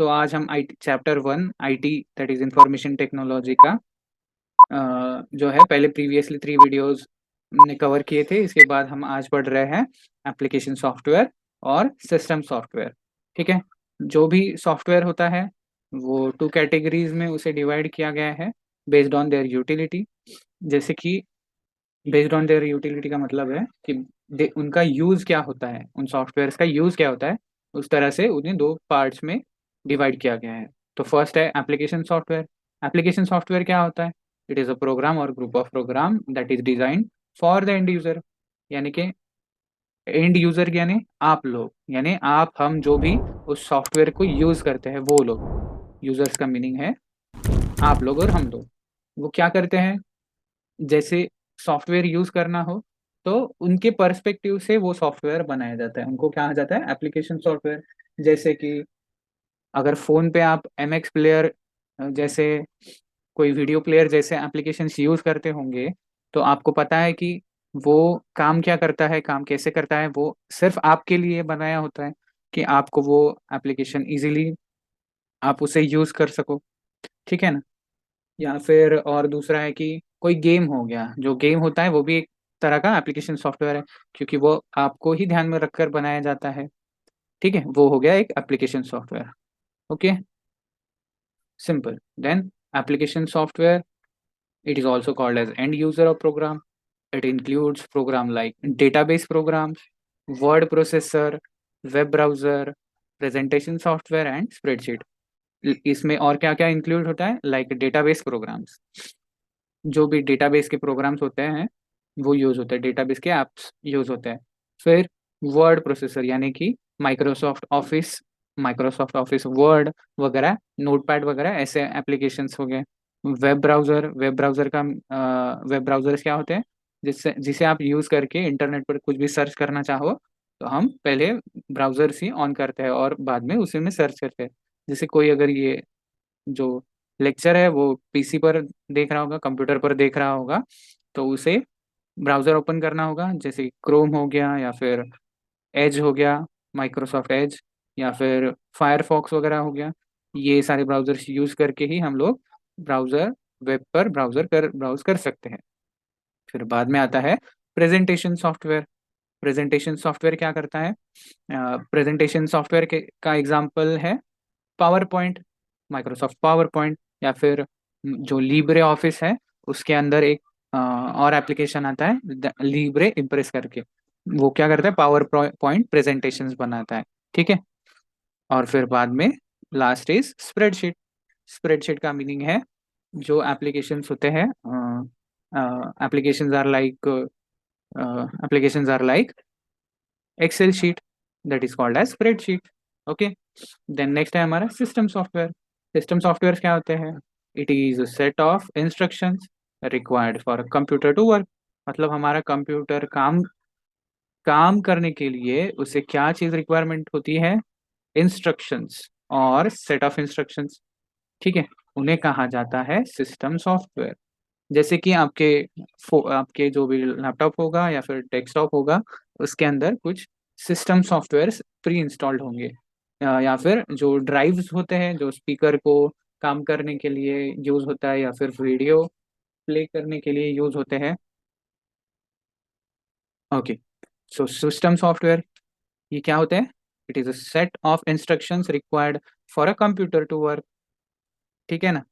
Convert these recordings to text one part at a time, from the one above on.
आज हम IT chapter 1 IT that is information technology का जो है पहले प्रीवियसली 3 वीडियोस ने कवर किए थे। इसके बाद हम आज पढ़ रहे हैं एप्लीकेशन सॉफ्टवेयर और सिस्टम सॉफ्टवेयर। ठीक है, जो भी सॉफ्टवेयर होता है वो 2 कैटेगरीज में उसे डिवाइड किया गया है बेस्ड ऑन देयर यूटिलिटी। जैसे कि बेस्ड ऑन देयर यूटिलिटी का मतलब है कि उनका यूज क्या होता है, उन सॉफ्टवेयर्स का यूज क्या होता है, उस तरह से उन्हें 2 पार्ट्स में डिवाइड किया गया है। तो फर्स्ट है एप्लीकेशन सॉफ्टवेयर। एप्लीकेशन सॉफ्टवेयर क्या होता है? इट इज अ प्रोग्राम और group of program that is design for the end user. यानी कि एंड यूजर यानी आप लोग, यानी आप हम जो भी उस सॉफ्टवेयर को यूज करते हैं वो लोग। यूजर्स का मीनिंग है आप लोग और हम लोग। वो क्या करते हैं? जैसे सॉफ्टवेयर यूज करना हो तो उनके पर्सपेक्टिव से वो सॉफ्टवेयर बनाया जाता है, उनको कहा जाता है एप्लीकेशन सॉफ्टवेयर। जैसे कि अगर फोन पे आप MX प्लेयर जैसे कोई वीडियो प्लेयर जैसे एप्लीकेशंस यूज करते होंगे, तो आपको पता है कि वो काम क्या करता है, काम कैसे करता है। वो सिर्फ आपके लिए बनाया होता है कि आपको वो एप्लीकेशन इजीली आप उसे यूज कर सको। ठीक है ना? या फिर और दूसरा है कि कोई गेम हो गया, जो गेम होता है वो भी एक तरह का एप्लीकेशन सॉफ्टवेयर है, क्योंकि वो आपको ही ध्यान में रखकर बनाया जाता है। ठीक है, वो हो गया एक application software. Okay, simple. Then application software, it is also called as end user of program. It includes program like database programs, word processor, web browser, presentation software and spreadsheet. इसमें और क्या क्या इंक्लूड होता है? Like database programmes, जो भी database के programmes होते हैं वो यूज होते हैं, डेटाबेस के एप्स यूज होते हैं। फिर वर्ड प्रोसेसर यानी कि माइक्रोसॉफ्ट ऑफिस वर्ड वगैरह, नोटपैड वगैरह ऐसे एप्लीकेशंस हो गए। वेब ब्राउजर्स क्या होते हैं? जिससे जिसे आप यूज करके इंटरनेट पर कुछ भी सर्च करना चाहो तो हम पहले ब्राउजर ही ऑन करते हैं और बाद में उसी में सर्च करते हैं। जैसे कोई अगर ये जो लेक्चर है वो PC पर देख रहा होगा, कंप्यूटर पर देख रहा होगा, तो उसे ब्राउज़र ओपन करना होगा, जैसे क्रोम हो गया या फिर एज हो गया, माइक्रोसॉफ्ट एज, या फिर फायरफॉक्स वगैरह हो गया। ये सारे ब्राउज़र्स यूज़ करके ही हम लोग ब्राउज़र वेब पर ब्राउज़ कर सकते हैं। फिर बाद में आता है प्रेजेंटेशन सॉफ्टवेयर। प्रेजेंटेशन सॉफ्टवेयर क्या करता है? प्रेजेंटेशन सॉफ्टवेयर के का एग्जांपल है power point, Microsoft power point, या फिर जो लीब्रे ऑफिस है उसके अंदर एक और एप्लीकेशन आता है लीब्रे इम्प्रेस करके। वो क्या करता है? पावर पॉइंट प्रेजेंटेशंस बनाता है। ठीक है, और फिर बाद में लास्ट इज स्प्रेडशीट। स्प्रेडशीट का मीनिंग है जो एप्लीकेशंस होते हैं, applications are like applications are like Excel sheet that is called as spreadsheet. Okay, then next है हमारा सिस्टम सॉफ्टवेयर। सिस्टम सॉफ्टवेयर क्या होते हैं? It is a set of instructions required for a computer to work. मतलब हमारा computer काम काम करने के लिए उसे क्या चीज रिक्वायरमेंट होती है? इंस्ट्रक्शंस और सेट ऑफ इंस्ट्रक्शंस। ठीक है, उन्हें कहा जाता है सिस्टम सॉफ्टवेयर। जैसे कि आपके जो भी लैपटॉप होगा या फिर डेस्कटॉप होगा, उसके अंदर कुछ सिस्टम सॉफ्टवेयर्स प्री इंस्टॉल्ड होंगे, या फिर जो ड्राइव्स होते हैं जो स्पीकर को काम करने के लिए यूज होता है या फिर वीडियो प्ले करने के लिए यूज होते हैं। ओके, सो सिस्टम सॉफ्टवेयर ये क्या होते हैं? It is a set of instructions required for a computer to work. ठीक है ना?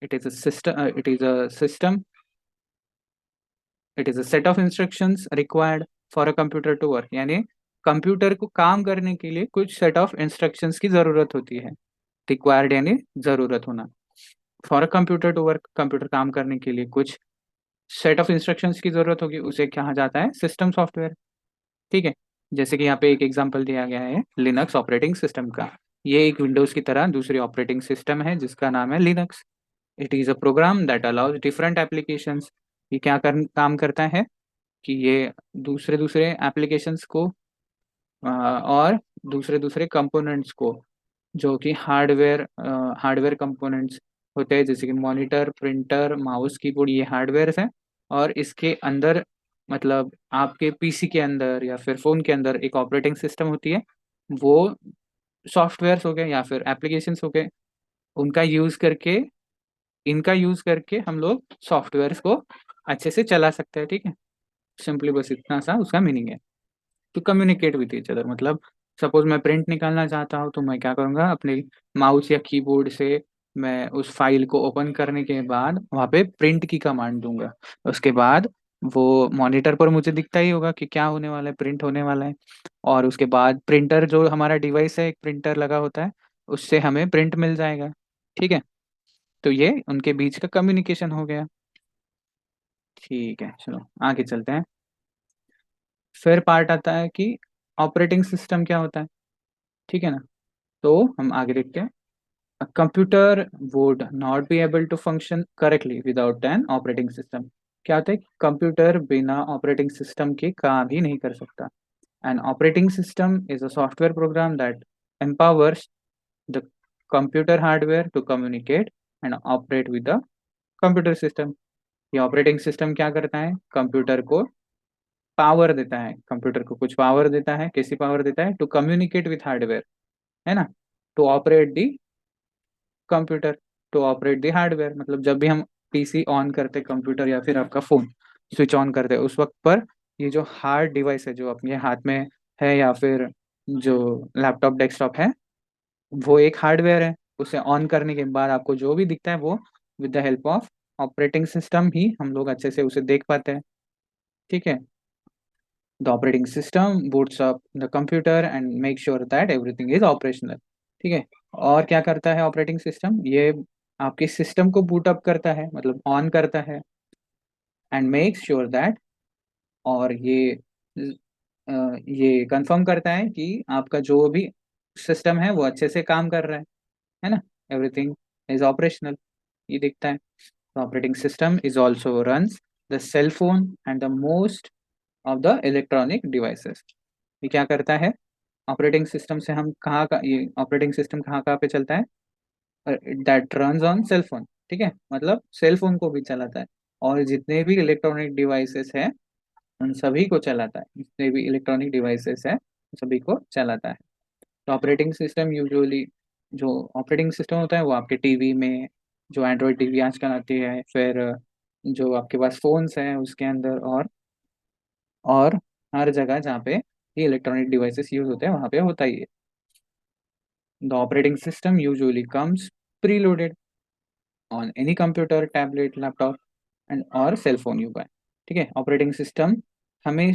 It is a system it is a set of instructions required for a computer to work, यानी computer को काम करने के लिए कुछ सेट ऑफ इंस्ट्रक्शंस की जरूरत होती है। रिक्वायर्ड यानी जरूरत होना, for a computer to work computer काम करने के लिए कुछ सेट ऑफ इंस्ट्रक्शंस की जरूरत होगी, उसे कहा जाता है सिस्टम सॉफ्टवेयर। ठीक है, जैसे कि यहाँ पे एक एग्जांपल दिया गया है लिनक्स ऑपरेटिंग सिस्टम का। ये एक विंडोज की तरह दूसरी ऑपरेटिंग सिस्टम है जिसका नाम है Linux. It is a program that allows different applications. ये काम करता है कि ये दूसरे दूसरे एप्लीकेशंस को और दूसरे दूसरे कंपोनेंट्स को, जो कि हार्डवेयर कंपोनेंट्स होते हैं, जैसे कि मॉनिटर, प्रिंटर, माउस, कीबोर्ड, ये हार्डवेयर हैं। और इसके अंदर मतलब आपके PC के अंदर या फिर फ़ोन के अंदर एक ऑपरेटिंग सिस्टम होती है, वो सॉफ्टवेयर्स हो गए या फिर एप्लीकेशंस हो गए, उनका यूज करके, इनका यूज करके हम लोग सॉफ्टवेयर्स को अच्छे से चला सकते हैं। ठीक है, सिंपली बस इतना सा उसका मीनिंग है। To communicate with each other, मतलब सपोज मैं प्रिंट निकालना चाहता हूँ तो मैं क्या करूँगा, अपने माउस या कीबोर्ड से मैं उस फाइल को ओपन करने के बाद वहाँ पे प्रिंट की कमांड दूंगा। उसके बाद वो मॉनिटर पर मुझे दिखता ही होगा कि क्या होने वाला है, प्रिंट होने वाला है। और उसके बाद प्रिंटर, जो हमारा डिवाइस है, एक प्रिंटर लगा होता है, उससे हमें प्रिंट मिल जाएगा। ठीक है, तो ये उनके बीच का कम्युनिकेशन हो गया। ठीक है, चलो आगे चलते हैं। फिर पार्ट आता है कि ऑपरेटिंग सिस्टम क्या होता है। ठीक है ना, तो हम आगे देखते हैं। A computer would not be able to function correctly without an operating system. क्या होता है, कंप्यूटर बिना ऑपरेटिंग सिस्टम के काम ही नहीं कर सकता। An operating system is a software program that empowers the computer hardware to communicate and operate with the computer system. ये ऑपरेटिंग सिस्टम क्या करता है, कंप्यूटर को पावर देता है, कंप्यूटर को कुछ पावर देता है। कैसी पावर देता है, टू कम्युनिकेट विथ हार्डवेयर, है ना, to operate the computer, to operate the hardware. मतलब जब भी हम पीसी ऑन करते, कंप्यूटर या फिर आपका फोन स्विच ऑन करते, उस वक्त पर ये जो हार्ड डिवाइस है जो अपने हाथ में है, या फिर जो लैपटॉप डेस्कटॉप है, वो एक हार्डवेयर है। उसे ऑन करने के बाद आपको जो भी दिखता है वो with the help of operating system ही हम लोग अच्छे से उसे देख पाते हैं। ठीक है, the operating system boots up the computer and make sure that everything is operational. ठीक है, और क्या करता है ऑपरेटिंग सिस्टम, ये आपके सिस्टम को बूट अप करता है, मतलब ऑन करता है, एंड मेक श्योर दैट, और ये कंफर्म करता है कि आपका जो भी सिस्टम है वो अच्छे से काम कर रहा है ना, एवरीथिंग इज ऑपरेशनल, ये दिखता है। Operating system is also runs the cell phone and the most of the electronic devices. ये क्या करता है, ऑपरेटिंग सिस्टम से हम कहाँ का, ये ऑपरेटिंग सिस्टम कहाँ कहाँ पे चलता है, that runs on sale phone. ठीक है, मतलब सेल फोन को भी चलाता है, और जितने भी इलेक्ट्रॉनिक डिवाइसेस हैं उन सभी को चलाता है, जितने भी इलेक्ट्रॉनिक डिवाइसेस हैं उन सभी को चलाता है। तो ऑपरेटिंग सिस्टम यूजुअली, जो ऑपरेटिंग सिस्टम होता है वो आपके टीवी में, जो एंड्रॉयड टीवी आजकल आती है, फिर जो आपके पास फोन्स हैं उसके अंदर, और हर जगह जहाँ पे ये इलेक्ट्रॉनिक डिवाइसेस यूज होते हैं वहाँ पे होता ही है। The operating system usually comes preloaded on any computer, tablet, laptop and और सेल फोन यू बाय। ठीक है, ऑपरेटिंग सिस्टम हमें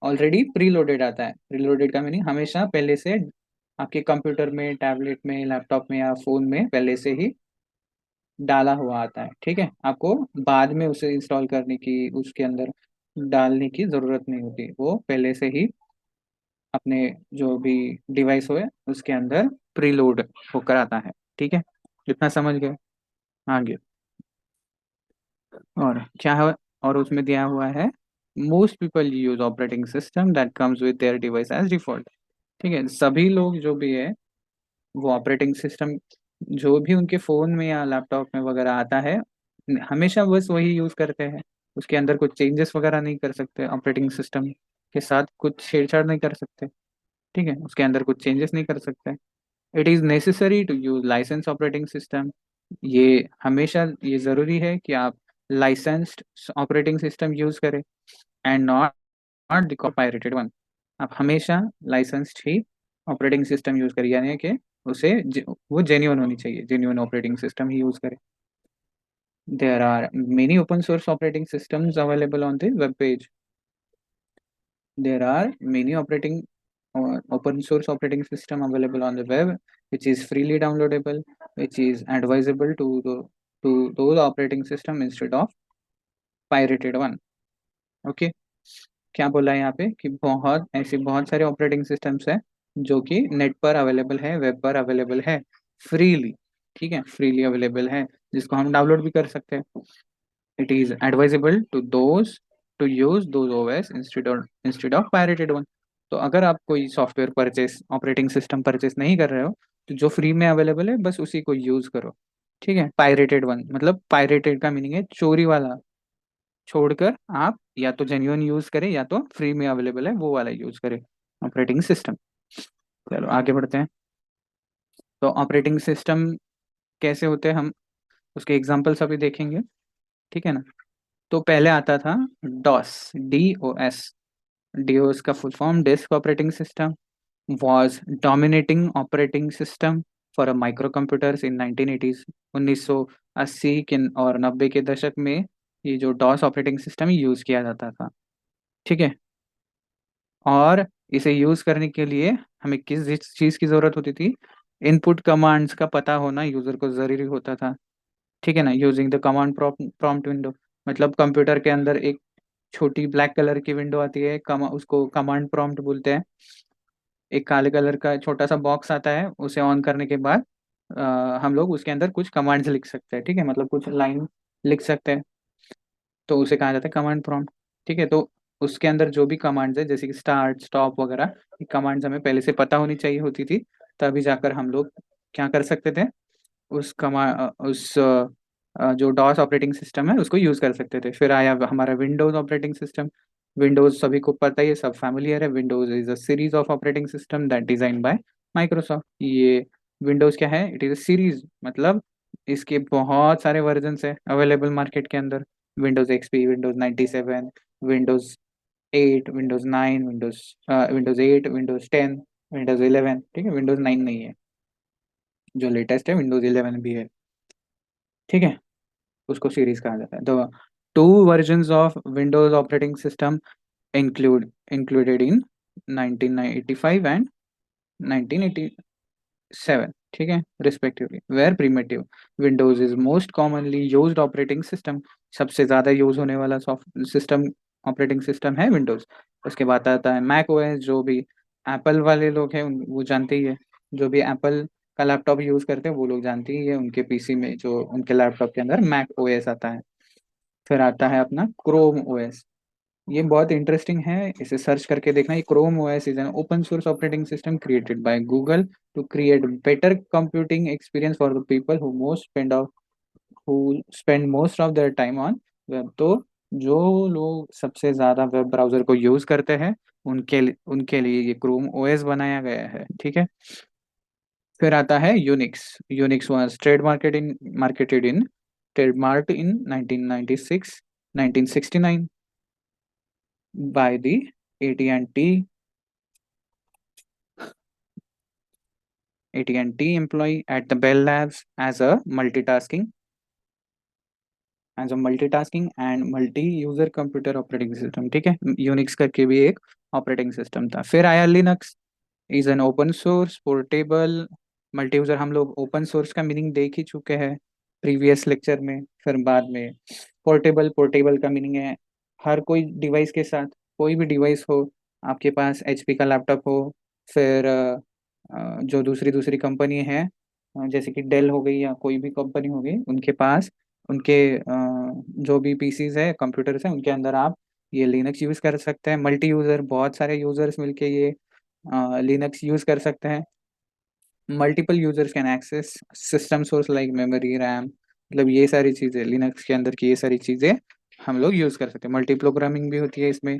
ऑलरेडी प्रीलोडेड आता है। प्रीलोडेड का मीनिंग हमेशा पहले से आपके कंप्यूटर में, टैबलेट में, लैपटॉप में या फ़ोन में पहले से ही डाला हुआ आता है। ठीक है, आपको बाद में उसे इंस्टॉल करने की, उसके अंदर डालने की ज़रूरत नहीं होती, वो पहले से ही अपने जो भी डिवाइस हो उसके अंदर प्रीलोड होकर आता है। ठीक है, इतना समझ गए। आगे और क्या है, और उसमें दिया हुआ है, most people use operating system that comes with their device as default. ठीक है, सभी लोग जो भी है वो ऑपरेटिंग सिस्टम जो भी उनके फ़ोन में या लैपटॉप में वगैरह आता है, हमेशा बस वही यूज़ करते हैं। उसके अंदर कुछ चेंजेस वगैरह नहीं कर सकते, ऑपरेटिंग सिस्टम के साथ कुछ छेड़छाड़ नहीं कर सकते। ठीक है, उसके अंदर कुछ चेंजेस नहीं कर सकते। It is necessary to use license operating system. ये हमेशा ये ज़रूरी है कि आप लाइसेंस्ड ऑपरेटिंग सिस्टम यूज़ करें, and not not the pirated one. आप हमेशा लाइसेंस्ड ही ऑपरेटिंग सिस्टम यूज़ करें, यानी कि वो जेन्युइन होनी चाहिए, जेन्युइन ऑपरेटिंग सिस्टम ही यूज़ करें। There are many open source operating systems available on the web page. There are many operating open source operating system available on the web, which is freely downloadable, which is advisable to those operating system instead of pirated one. Okay, क्या बोला है यहाँ पे कि बहुत सारे operating systems हैं जो कि नेट पर अवेलेबल है, वेब पर अवेलेबल है, फ्रीली। ठीक है, फ्रीली अवेलेबल है, जिसको हम डाउनलोड भी कर सकते हैं। It is advisable to those to use those OS instead of pirated one। तो अगर आप कोई software purchase, operating system purchase नहीं कर रहे हो, तो जो फ्री में अवेलेबल है बस उसी को यूज करो। ठीक है, पायरेटेड वन मतलब, पायरेटेड का मीनिंग है चोरी वाला, छोड़कर आप या तो जेन्युइन यूज करें या तो फ्री में अवेलेबल है वो वाला यूज करें ऑपरेटिंग सिस्टम। चलो आगे बढ़ते हैं। तो ऑपरेटिंग सिस्टम कैसे होते हैं, हम उसके एग्जांपल्स अभी देखेंगे, ठीक है ना। तो पहले आता था डॉस, DOS। DOS का full form disk operating system, was dominating operating system for a microcomputers in 1980s। 1980 के और 90 के दशक में ये जो डॉस ऑपरेटिंग सिस्टम यूज किया जाता था, ठीक है। और इसे यूज करने के लिए हमें किस चीज की जरूरत होती थी, इनपुट कमांड्स का पता होना यूजर को जरूरी होता था, ठीक है ना। Using the command prompt window, मतलब कंप्यूटर के अंदर एक छोटी ब्लैक कलर की विंडो आती है, उसको कमांड प्रॉम्प्ट बोलते हैं। एक काले कलर का छोटा सा बॉक्स आता है, उसे ऑन करने के बाद हम लोग उसके अंदर कुछ कमांड्स लिख सकते हैं, ठीक है, मतलब कुछ लाइन लिख सकते हैं। तो उसे कहा जाता है कमांड प्रॉम्प्ट, ठीक है। तो उसके अंदर जो भी कमांड्स है, जैसे कि स्टार्ट स्टॉप वगैरह, ये कमांड्स हमें पहले से पता होनी चाहिए होती थी, तभी जाकर हम लोग क्या कर सकते थे, जो डॉस ऑपरेटिंग सिस्टम है उसको यूज कर सकते थे। फिर आया हमारा विंडोज ऑपरेटिंग सिस्टम। विंडोज सभी को पता ही है, सब फैमिलियर है। Windows is a series of operating system that design by Microsoft. ये विंडोज क्या है, इट इज अ सीरीज, मतलब इसके बहुत सारे वर्जन है अवेलेबल मार्केट के अंदर। Windows XP, Windows 97, Windows 8, Windows 9, Windows 8, Windows 10, Windows 11, ठीक है। विंडोज 9 नहीं है, जो लेटेस्ट है विंडोज 11 भी है, ठीक है। उसको सीरीज कहा जाता है। The two versions of Windows operating system included in 1985 and 1987, ठीक है, respectively. Where primitive Windows is most commonly used operating system. सबसे ज्यादा यूज होने वाला सॉफ्ट सिस्टम ऑपरेटिंग सिस्टम है विंडोज। उसके बाद आता है मैक ओएस। जो भी एप्पल वाले लोग हैं वो जानते ही है, जो भी एप्पल का लैपटॉप यूज करते हैं वो लोग जानते ही है, उनके पीसी में जो उनके लैपटॉप के अंदर मैक ओएस आता है। फिर आता है अपना क्रोम ओएस। ये बहुत इंटरेस्टिंग है, इसे सर्च करके देखना। ये Chrome OS is an open source operating system created by Google to create better computing experience for the people who spend most of their time on web. तो जो लोग सबसे ज्यादा वेब ब्राउजर को यूज करते हैं उनके लिए ये क्रोम ओएस बनाया गया है, ठीक है। फिर आता है Unix. Unix was trademarked in 1996 1969 by the AT&T AT&T employee at the Bell Labs as a multitasking and multi-user computer operating system, ठीक है। यूनिक्स करके भी एक ऑपरेटिंग सिस्टम था। फिर आया Linux, is an open source portable multi user. हम लोग ओपन सोर्स का मीनिंग देख ही चुके हैं प्रीवियस लेक्चर में। फिर बाद में पोर्टेबल, पोर्टेबल का मीनिंग है हर कोई डिवाइस के साथ, कोई भी डिवाइस हो, आपके पास एचपी का लैपटॉप हो, फिर जो दूसरी दूसरी कंपनी है, जैसे कि डेल हो गई या कोई भी कंपनी हो गई, उनके पास उनके जो भी पीसीज है, कंप्यूटर्स हैं, उनके अंदर आप ये लिनक्स यूज कर सकते हैं। मल्टी यूजर, बहुत सारे यूजर्स मिलके ये लिनक्स यूज कर सकते हैं। Multiple users can access system source like memory, RAM, मतलब ये सारी चीजें लिनक्स के अंदर की, ये सारी चीजें हम लोग यूज कर सकते हैं। मल्टी प्रोग्रामिंग भी होती है इसमें,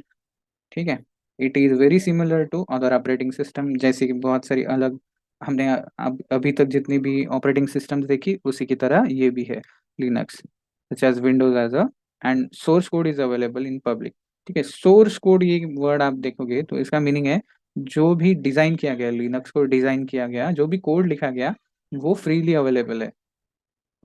ठीक है। It is very similar to other operating system, जैसे कि बहुत सारी अलग हमने अभी तक जितनी भी ऑपरेटिंग सिस्टम्स देखी उसी की तरह ये भी है Linux, such as Windows as a and source code is available in public, ठीक है। सोर्स कोड ये वर्ड आप देखोगे तो इसका मीनिंग है जो भी डिजाइन किया गया, लिनक्स को डिजाइन किया गया, जो भी कोड लिखा गया वो फ्रीली अवेलेबल है,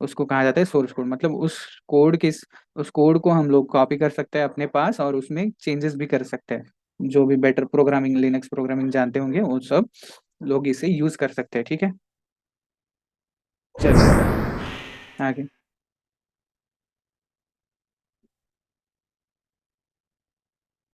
उसको कहा जाता है सोर्स कोड। मतलब उस कोड को हम लोग कॉपी कर सकते हैं अपने पास और उसमें चेंजेस भी कर सकते हैं। जो भी बेटर प्रोग्रामिंग, लिनक्स प्रोग्रामिंग जानते होंगे वो सब लोग इसे यूज कर सकते हैं, ठीक है। चलिए आगे।